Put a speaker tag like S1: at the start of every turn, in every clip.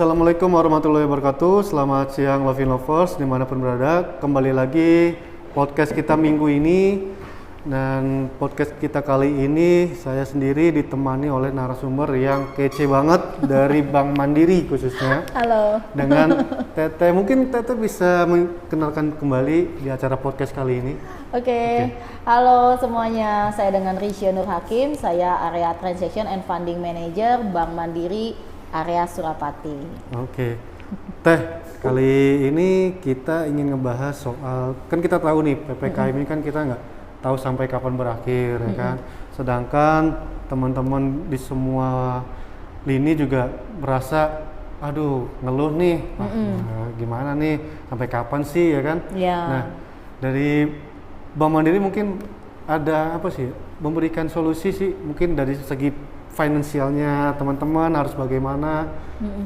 S1: Assalamualaikum warahmatullahi wabarakatuh. Selamat siang Lovin Lovers dimanapun berada. Kembali lagi podcast kita minggu ini. Dan podcast kita kali ini saya sendiri ditemani oleh narasumber yang kece banget dari Bank Mandiri khususnya.
S2: Halo.
S1: Dengan Teteh. Mungkin Teteh bisa mengenalkan kembali di acara podcast kali ini.
S2: Oke. Halo semuanya. Saya dengan Risya Nur Hakim. Saya area Transaction and Funding Manager Bank Mandiri area Surapati.
S1: Oke. Teh, kali ini kita ingin ngebahas soal, kan kita tahu nih PPKM ini kan kita nggak tahu sampai kapan berakhir, ya kan. Sedangkan teman-teman di semua lini juga merasa, aduh ngeluh nih, gimana nih, sampai kapan sih, ya kan?
S2: Yeah.
S1: Nah, dari Bank Mandiri mungkin ada apa sih, memberikan solusi sih, mungkin dari segi finansialnya teman-teman harus bagaimana,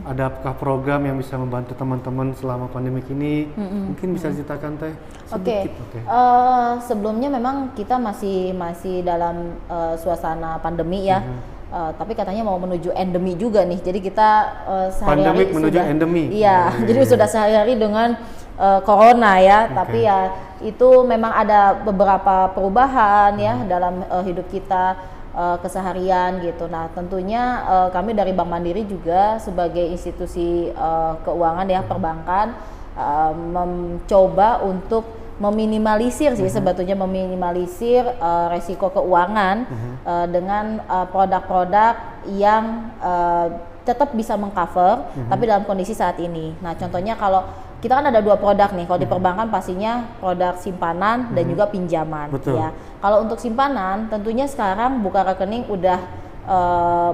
S1: adakah program yang bisa membantu teman-teman selama pandemi ini, mungkin bisa ceritakan Teh sedikit.
S2: Oke. Sebelumnya memang kita masih dalam suasana pandemi ya, tapi katanya mau menuju endemi juga nih, jadi kita sehari-hari
S1: pandemik menuju endemi.
S2: Iya, jadi sudah sehari-hari dengan corona ya, tapi ya itu memang ada beberapa perubahan ya dalam hidup kita keseharian gitu. Nah tentunya kami dari Bank Mandiri juga sebagai institusi keuangan ya perbankan mencoba untuk meminimalisir sih sebetulnya meminimalisir resiko keuangan dengan produk-produk yang tetap bisa mengcover tapi dalam kondisi saat ini. Nah contohnya kalau kita kan ada dua produk nih, kalau di perbankan pastinya produk simpanan dan juga pinjaman.
S1: Betul.
S2: Ya. Kalau untuk simpanan tentunya sekarang buka rekening udah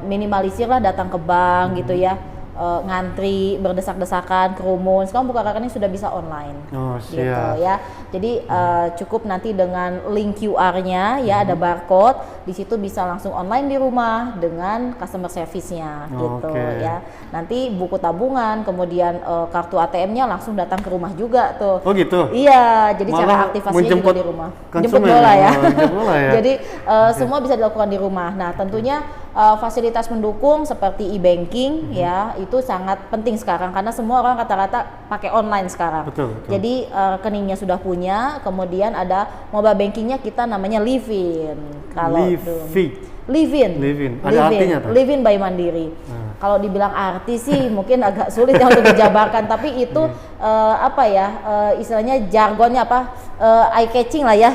S2: minimalisir lah datang ke bank gitu ya, ngantri berdesak-desakan kerumun. Sekarang buka rekening sudah bisa online. Gitu ya. Jadi cukup nanti dengan link QR-nya ya ada barcode, di situ bisa langsung online di rumah dengan customer service-nya gitu ya. Nanti buku tabungan, kemudian kartu ATM-nya langsung datang ke rumah juga tuh.
S1: Oh gitu.
S2: Iya, jadi
S1: Malah
S2: cara aktivasinya juga di rumah. Jemput bola ya. Jadi semua bisa dilakukan di rumah. Nah, tentunya fasilitas mendukung seperti e-banking ya itu sangat penting sekarang karena semua orang rata-rata pakai online sekarang.
S1: Betul.
S2: Jadi rekeningnya sudah punya, kemudian ada mobile bankingnya kita namanya Livin. Kalau Livin.
S1: Ada artinya tuh?
S2: Livin by Mandiri. Kalau dibilang arti sih mungkin agak sulit ya untuk dijabarkan, tapi itu istilahnya jargonnya eye catching lah ya,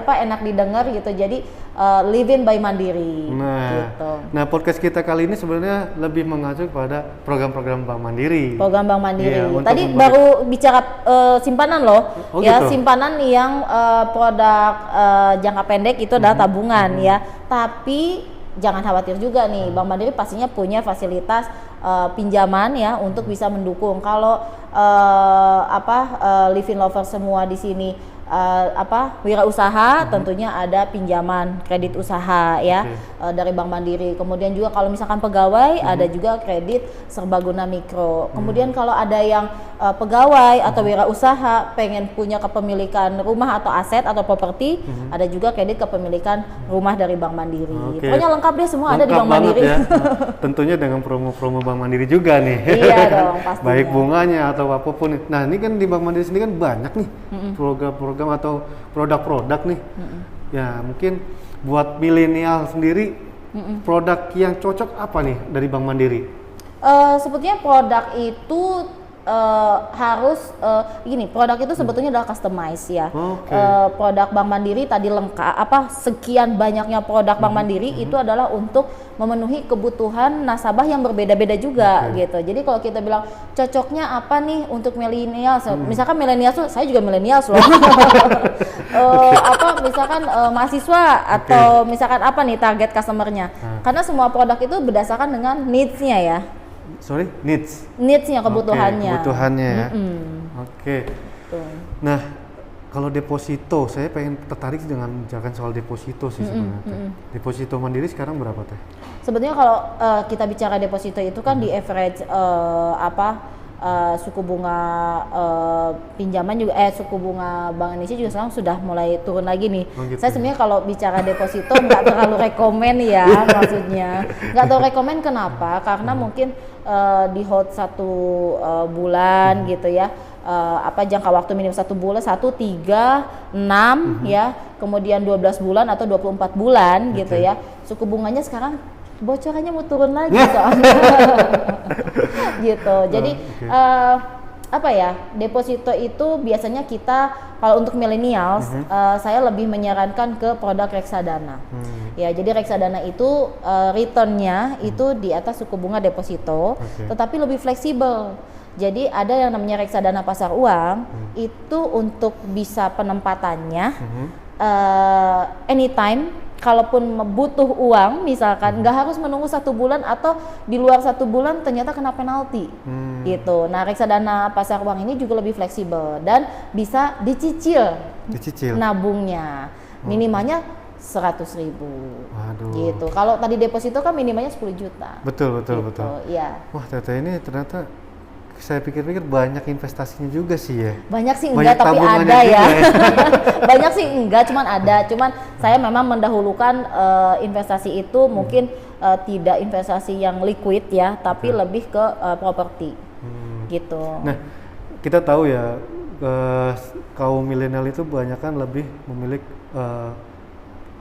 S2: enak didengar gitu. Jadi Livin by Mandiri. Gitu.
S1: Nah podcast kita kali ini sebenarnya lebih mengacu pada program-program Bank Mandiri.
S2: Program Bank Mandiri.
S1: Ya,
S2: tadi baru bicara simpanan loh,
S1: gitu.
S2: Simpanan yang produk jangka pendek itu adalah tabungan ya. Tapi jangan khawatir juga nih, Bank Mandiri pastinya punya fasilitas pinjaman ya untuk bisa mendukung. Kalau Livin Lover semua di sini wirausaha, tentunya ada pinjaman kredit usaha ya dari Bank Mandiri. Kemudian juga kalau misalkan pegawai ada juga kredit serbaguna mikro. Kemudian kalau ada yang pegawai atau wirausaha pengen punya kepemilikan rumah atau aset atau properti, ada juga kredit kepemilikan rumah dari Bank Mandiri. Pokoknya lengkap deh, semua ada di Bank Mandiri.
S1: Ya. Tentunya dengan promo-promo Bank Mandiri juga nih.
S2: Iya dong, pastinya.
S1: Baik bunganya atau apapun. Nah ini kan di Bank Mandiri sendiri kan banyak nih program-program atau produk-produk nih. Ya mungkin buat milenial sendiri produk yang cocok apa nih dari Bank Mandiri?
S2: Sebetulnya produk itu produk itu sebetulnya adalah customize ya. Produk Bank Mandiri tadi lengkap sekian banyaknya produk Bank Mandiri itu adalah untuk memenuhi kebutuhan nasabah yang berbeda-beda juga gitu. Jadi kalau kita bilang cocoknya apa nih untuk milenial, misalkan milenial tuh saya juga milenial loh. Misalkan mahasiswa atau misalkan apa nih target customernya. Karena semua produk itu berdasarkan dengan needs-nya ya. Needs-nya, kebutuhannya.
S1: Kebutuhannya ya. Nah, kalau deposito, saya pengen tertarik dengan bicarakan soal deposito sih sebenarnya. Deposito Mandiri sekarang berapa Teh?
S2: Sebetulnya kalau kita bicara deposito itu kan di average suku bunga pinjaman juga suku bunga Bank Indonesia juga sekarang sudah mulai turun lagi nih.
S1: Oh, gitu.
S2: Saya sebenarnya kalau bicara deposito nggak terlalu rekomen ya, maksudnya nggak tahu rekomen kenapa, karena mungkin di hold 1 bulan gitu ya, jangka waktu minimum 1 bulan, 1, 3, 6 ya, kemudian 12 bulan atau 24 bulan gitu ya, suku bunganya sekarang bocorannya mau turun lagi soalnya. Gitu. Jadi deposito itu biasanya kita kalau untuk millennials saya lebih menyarankan ke produk reksadana. Ya, jadi reksadana itu returnnya itu di atas suku bunga deposito, tetapi lebih fleksibel. Jadi ada yang namanya reksadana pasar uang, itu untuk bisa penempatannya anytime. Kalaupun butuh uang, misalkan nggak harus menunggu 1 bulan atau di luar 1 bulan ternyata kena penalti, gitu. Nah, reksadana pasar uang ini juga lebih fleksibel dan bisa dicicil nabungnya, minimalnya 100.000, gitu. Kalau tadi deposito kan minimalnya 10 juta.
S1: Betul.
S2: Iya.
S1: Wah, Teteh ini ternyata saya pikir-pikir banyak investasinya juga sih ya.
S2: Banyak sih enggak, tapi ada ya. Banyak sih enggak, cuman ada. Cuman saya memang mendahulukan investasi itu mungkin tidak investasi yang liquid ya, tapi lebih ke properti. Gitu.
S1: Nah, kita tahu ya kaum milenial itu banyak kan lebih memilih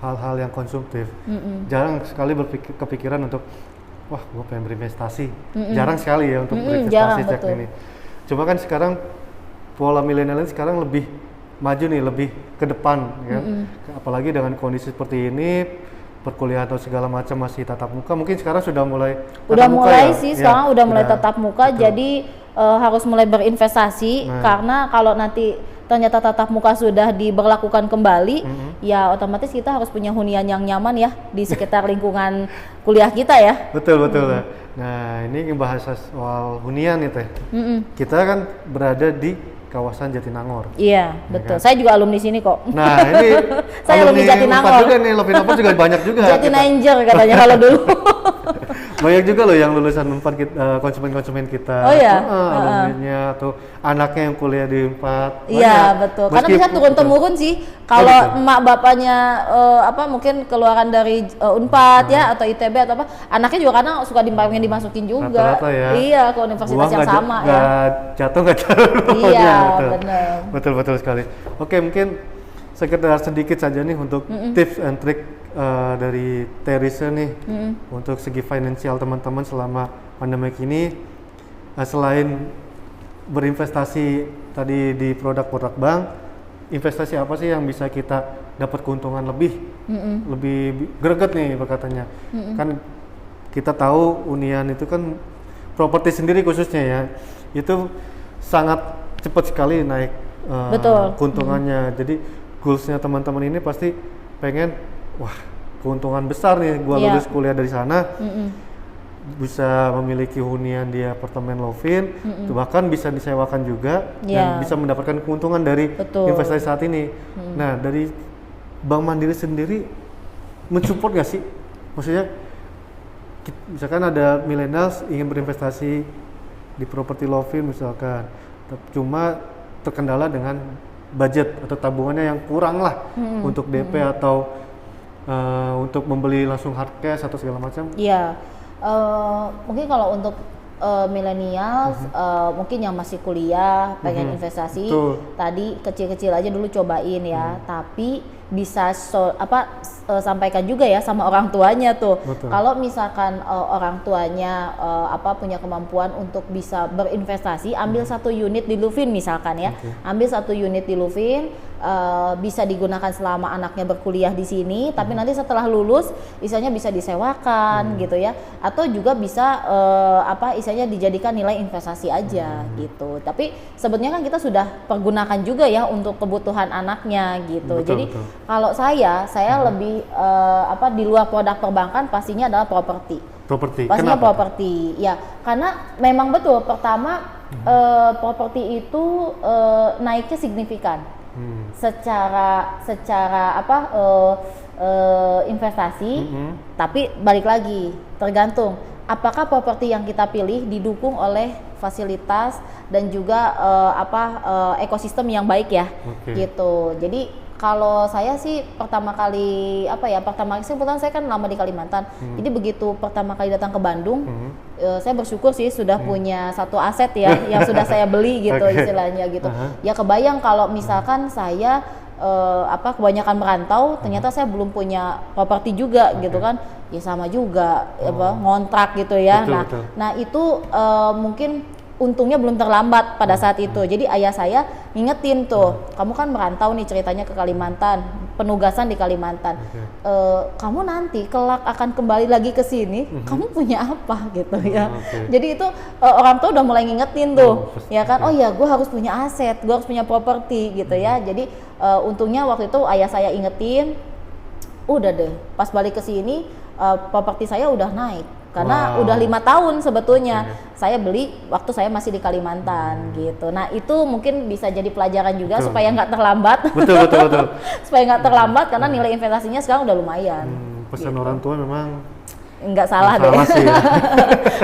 S1: hal-hal yang konsumtif. Jarang sekali kepikiran untuk wah, gue pengen berinvestasi. Jarang sekali ya untuk berinvestasi cek ini. Cuma kan sekarang pola milenial ini sekarang lebih maju nih, lebih ke depan kan. Apalagi dengan kondisi seperti ini, perkuliahan atau segala macam masih tatap muka. Mungkin sekarang sudah mulai
S2: sekarang udah mulai tatap muka. Betul. Jadi harus mulai berinvestasi karena kalau nanti ternyata tatap muka sudah diberlakukan kembali, ya otomatis kita harus punya hunian yang nyaman ya di sekitar lingkungan kuliah kita ya.
S1: Betul. Nah, ini bahas soal hunian nih Teh. Kita kan berada di kawasan Jatinangor.
S2: Iya, betul. Kan? Saya juga alumni sini kok.
S1: Nah, ini
S2: saya alumni Jatinangor
S1: juga nih, Lovinover juga banyak juga.
S2: Jatinanger katanya kalau dulu.
S1: Banyak juga loh yang lulusan Unpad konsumen-konsumen kita.
S2: Oh iya.
S1: Alumninya atau anaknya yang kuliah di Unpad.
S2: Iya, betul. Karena bisa turun-temurun sih. Kalau emak bapaknya mungkin keluaran dari Unpad ya atau ITB atau apa, anaknya juga kadang suka dimasukin juga.
S1: Rata-rata ya.
S2: Iya, ke universitas yang sama ya.
S1: Nggak jatuh.
S2: Iya, benar.
S1: Betul sekali. Oke, mungkin sekedar sedikit saja nih untuk tips and trick dari Teresa nih untuk segi finansial teman-teman selama pandemi ini, selain berinvestasi tadi di produk-produk bank, investasi apa sih yang bisa kita dapat keuntungan lebih greget nih berkatanya. Kan kita tahu hunian itu kan properti sendiri khususnya ya, itu sangat cepat sekali naik keuntungannya. Jadi goalsnya teman-teman ini pasti pengen, wah keuntungan besar nih gua lulus kuliah dari sana, bisa memiliki hunian di apartemen Lovin, bahkan bisa disewakan juga dan bisa mendapatkan keuntungan dari investasi saat ini. Nah, dari Bank Mandiri sendiri mensupport nggak sih? Maksudnya misalkan ada millennials ingin berinvestasi di properti Lovin misalkan, cuma terkendala dengan budget atau tabungannya yang kurang lah untuk DP atau untuk membeli langsung hard cash atau segala macam.
S2: Iya, mungkin kalau untuk millennials mungkin yang masih kuliah pengen investasi, tadi kecil-kecil aja dulu cobain ya, tapi bisa sampaikan juga ya sama orang tuanya tuh. Kalau misalkan orang tuanya punya kemampuan untuk bisa berinvestasi, ambil 1 unit di Luvin misalkan ya, ambil 1 unit di Luvin, bisa digunakan selama anaknya berkuliah di sini, tapi nanti setelah lulus istilahnya bisa disewakan gitu ya, atau juga bisa istilahnya dijadikan nilai investasi aja gitu. Tapi sebetulnya kan kita sudah pergunakan juga ya untuk kebutuhan anaknya gitu. Jadi kalau saya lebih di luar produk perbankan pastinya adalah properti. Pastinya properti. Ya, karena memang betul pertama properti itu naiknya signifikan. Secara investasi, tapi balik lagi tergantung apakah properti yang kita pilih didukung oleh fasilitas dan juga ekosistem yang baik ya, gitu. Jadi kalau saya sih pertama kali kebetulan saya kan lama di Kalimantan. Jadi begitu pertama kali datang ke Bandung, saya bersyukur sih sudah punya satu aset ya yang sudah saya beli gitu istilahnya gitu. Ya kebayang kalau misalkan saya kebanyakan merantau, ternyata saya belum punya properti juga gitu kan. Ya sama juga ngontrak gitu ya.
S1: Betul.
S2: Nah itu mungkin untungnya belum terlambat pada saat itu. Jadi ayah saya ngingetin tuh, kamu kan merantau nih ceritanya ke Kalimantan, penugasan di Kalimantan. Kamu nanti kelak akan kembali lagi ke sini, kamu punya apa gitu ya. Jadi itu orang tua udah mulai ngingetin tuh, ya kan. Oh ya, gue harus punya aset, gue harus punya properti gitu ya. Jadi untungnya waktu itu ayah saya ingetin, udah deh, pas balik ke sini properti saya udah naik. Karena udah 5 tahun sebetulnya saya beli waktu saya masih di Kalimantan gitu. Nah itu mungkin bisa jadi pelajaran juga supaya nggak terlambat.
S1: Betul.
S2: Supaya nggak terlambat karena nilai investasinya sekarang udah lumayan.
S1: Pesan
S2: gitu.
S1: orang tua memang
S2: nggak salah deh.
S1: Sih, ya.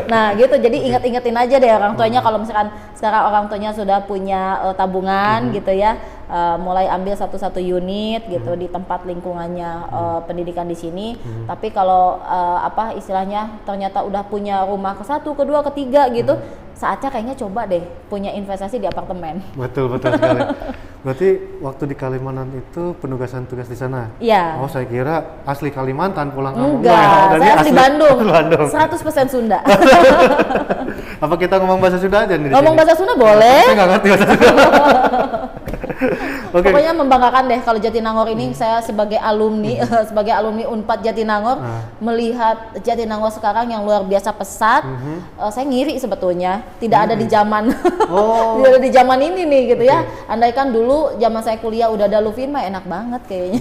S2: Nah gitu, jadi ingetin aja deh orang tuanya kalau misalkan sekarang orang tuanya sudah punya tabungan gitu ya, mulai ambil satu unit gitu di tempat lingkungannya pendidikan di sini. Tapi kalau istilahnya ternyata udah punya rumah ke-1, ke-2, ke-3 gitu, saatnya kayaknya coba deh punya investasi di apartemen.
S1: Betul sekali. Berarti waktu di Kalimantan itu penugasan tugas di sana?
S2: Iya.
S1: Oh saya kira asli Kalimantan pulang kampung.
S2: Enggak, saya asli Bandung. 100% Sunda.
S1: Apa kita ngomong bahasa Sunda aja nih?
S2: Ngomong bahasa Sunda boleh.
S1: Saya nggak ngerti bahasa Sunda.
S2: Pokoknya membanggakan deh kalau Jatinangor ini saya sebagai alumni sebagai alumni Unpad Jatinangor melihat Jatinangor sekarang yang luar biasa pesat. Saya ngiri sebetulnya tidak ada di zaman tidak ada di zaman ini nih gitu ya. Andaikan dulu zaman saya kuliah udah ada Luvin mah enak banget kayaknya.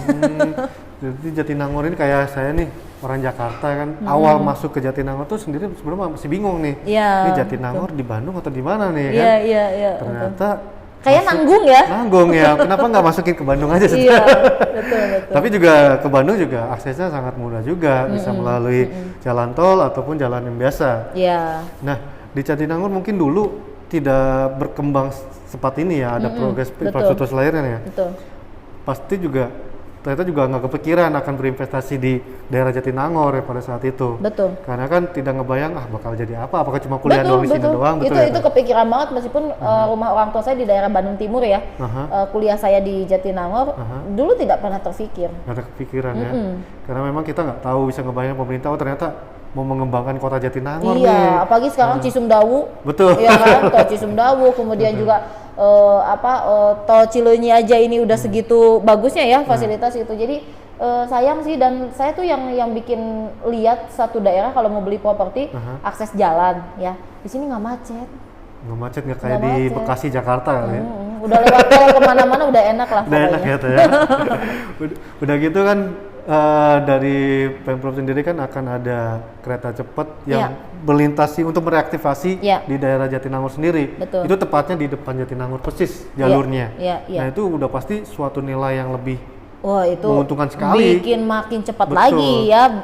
S1: Jadi Jatinangor ini kayak saya nih orang Jakarta kan, awal masuk ke Jatinangor tuh sendiri sebenarnya masih bingung nih. Ini Jatinangor di Bandung atau di mana nih kan?
S2: Iya.
S1: Ternyata
S2: kayak nanggung ya.
S1: Nanggung ya. Kenapa nggak masukin ke Bandung aja sih?
S2: Iya, betul.
S1: Tapi juga ke Bandung juga aksesnya sangat mudah juga, bisa melalui jalan tol ataupun jalan yang biasa.
S2: Iya.
S1: Nah, di Jatinangor mungkin dulu tidak berkembang seperti ini ya, ada progres infrastruktur lainnya ya.
S2: Betul.
S1: Pasti juga ternyata juga nggak kepikiran akan berinvestasi di daerah Jatinangor ya pada saat itu.
S2: Betul.
S1: Karena kan tidak ngebayang bakal jadi apa, apakah cuma kuliah doang di sini doang.
S2: Itu kepikiran banget meskipun rumah orang tua saya di daerah Bandung Timur ya. Kuliah saya di Jatinangor dulu tidak pernah terpikir.
S1: Nggak ada kepikiran ya. Karena memang kita nggak tahu bisa ngebayang pemerintah ternyata mau mengembangkan kota Jatinangor nih.
S2: Iya, apalagi sekarang Cisumdawu.
S1: Betul.
S2: Iya kan, tol Cisumdawu, kemudian juga tol Cileunyi aja ini udah segitu bagusnya ya fasilitas itu. Jadi sayang sih, dan saya tuh yang bikin lihat satu daerah kalau mau beli properti akses jalan ya. Di sini nggak macet.
S1: Nggak macet, nggak kayak di Bekasi Jakarta kali ya.
S2: Udah lewat tol kemana-mana udah enak lah.
S1: Udah enak ya. Udah gitu kan. Dari Pemprov sendiri kan akan ada kereta cepat yang melintasi untuk mereaktivasi di daerah Jatinangor sendiri.
S2: Betul.
S1: Itu tepatnya di depan Jatinangor persis jalurnya.
S2: Nah
S1: itu udah pasti suatu nilai yang lebih
S2: itu
S1: menguntungkan sekali.
S2: Bikin makin cepat lagi ya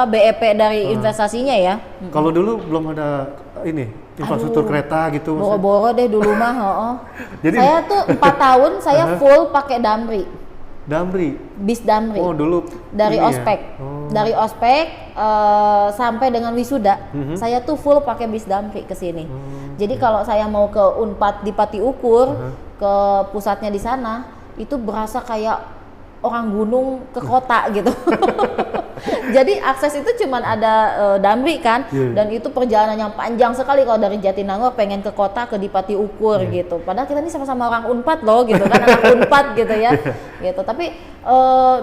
S2: BEP dari investasinya ya.
S1: Kalau dulu belum ada infrastruktur kereta gitu.
S2: Boro-boro deh dulu mah. Jadi saya tuh 4 tahun saya full pakai Damri. Bis Damri.
S1: Oh dulu.
S2: Dari ospek. Dari ospek sampai dengan wisuda, saya tuh full pakai bis Damri ke sini. Jadi kalau saya mau ke Unpad di Pati Ukur, ke pusatnya di sana, itu berasa kayak orang gunung ke kota gitu. Jadi akses itu cuman ada Damri kan, dan itu perjalanan yang panjang sekali kalau dari Jatinangor pengen ke kota ke di Pati Ukur gitu. Padahal kita ini sama-sama orang Unpad loh gitu kan, anak Unpad gitu ya. Gitu. Tapi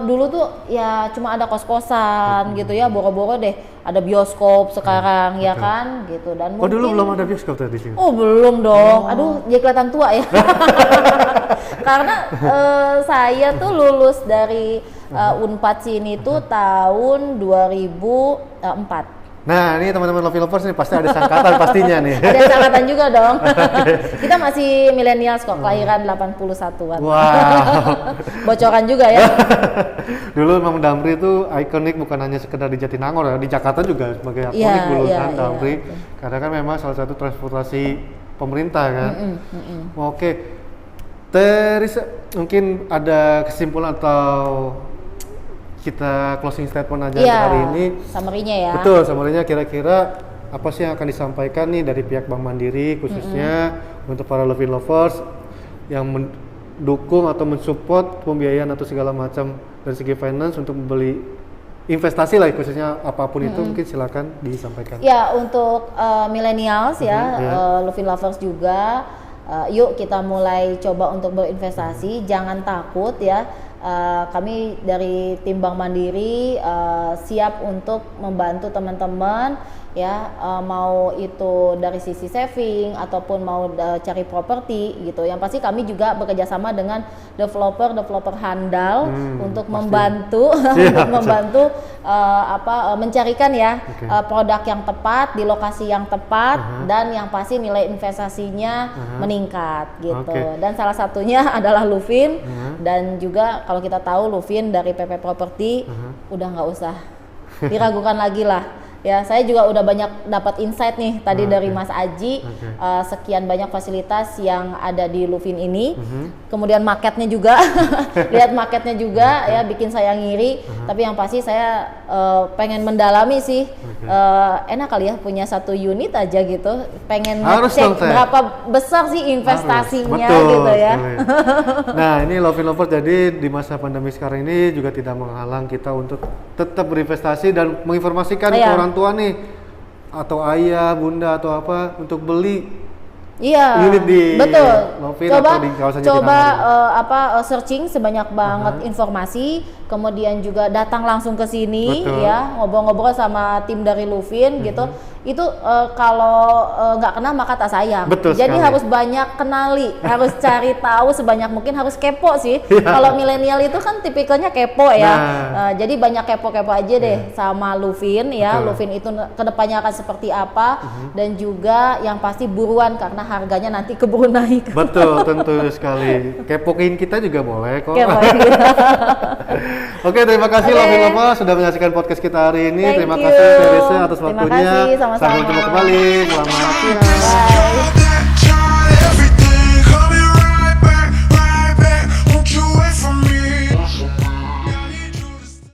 S2: dulu tuh ya cuma ada kos-kosan gitu ya, boro-boro deh ada bioskop sekarang ya kan gitu. Dan mungkin
S1: dulu belum ada bioskop tadi sini.
S2: Oh belum dong. Aduh jadi kelihatan tua ya. Karena saya tuh lulus dari Unpad sini tuh tahun 2004.
S1: Nah, ini teman-teman Lovin Lovers nih pasti ada sangkatan pastinya nih.
S2: Ada sangkatan juga dong. Kita masih milenials kok, kelahiran 81-an.
S1: Wow.
S2: Bocoran juga ya.
S1: Dulu memang Damri itu ikonik bukan hanya sekedar di Jatinangor ya, di Jakarta juga sebagai ikonik
S2: Iya,
S1: dulu
S2: iya,
S1: kan
S2: iya,
S1: Damri.
S2: betul.
S1: Karena kan memang salah satu transportasi pemerintah kan. Oke. Terus mungkin ada kesimpulan atau kita closing statement aja
S2: Iya,
S1: untuk hari ini.
S2: summary-nya ya.
S1: Betul, summary-nya kira-kira apa sih yang akan disampaikan nih dari pihak Bank Mandiri khususnya untuk para Lovin Lovers yang mendukung atau mensupport pembiayaan atau segala macam dari segi finance untuk membeli investasi lah khususnya apapun itu mungkin silakan disampaikan.
S2: Ya, untuk millennials ya,
S1: ya.
S2: Lovin Lovers juga, yuk kita mulai coba untuk berinvestasi, jangan takut ya. Kami dari tim Bank Mandiri siap untuk membantu teman-teman ya, mau itu dari sisi saving ataupun mau cari properti gitu. Yang pasti kami juga bekerjasama dengan developer handal untuk membantu untuk membantu mencarikan ya produk yang tepat di lokasi yang tepat dan yang pasti nilai investasinya meningkat gitu. Dan salah satunya adalah Lovin dan juga kalau kita tahu Lovin dari PP Property udah nggak usah diragukan lagi lah. Ya, saya juga udah banyak dapat insight nih tadi dari Mas Aji, sekian banyak fasilitas yang ada di Lovin ini. Kemudian marketnya juga, lihat marketnya juga ya bikin saya ngiri. Tapi yang pasti saya pengen mendalami sih, enak kali ya punya satu unit aja gitu. Pengen ngecek berapa besar sih investasinya gitu ya.
S1: Nah, ini Lovin Lovers jadi di masa pandemi sekarang ini juga tidak menghalang kita untuk tetap berinvestasi dan menginformasikan ke orang tua nih atau ayah, bunda atau apa untuk beli unit di Lovin atau di kawasan Jatinangor.
S2: Searching sebanyak banget informasi, kemudian juga datang langsung ke sini ya, ngobrol-ngobrol sama tim dari Lovin gitu. Itu kalau nggak kenal maka tak sayang. Jadi harus banyak kenali, harus cari tahu sebanyak mungkin, harus kepo sih. Kalau milenial itu kan tipikalnya kepo ya. Jadi banyak kepo-kepo aja deh sama Lovin ya. Lovin itu kedepannya akan seperti apa dan juga yang pasti buruan karena harganya nanti keburu naik.
S1: Betul, tentu sekali. Kepoin kita juga boleh kok. Oke, terima kasih Lovin Lovers sudah menyaksikan podcast kita hari ini. Terima kasih Teresa atas waktunya. Sampai jumpa kembali. Selamat siang.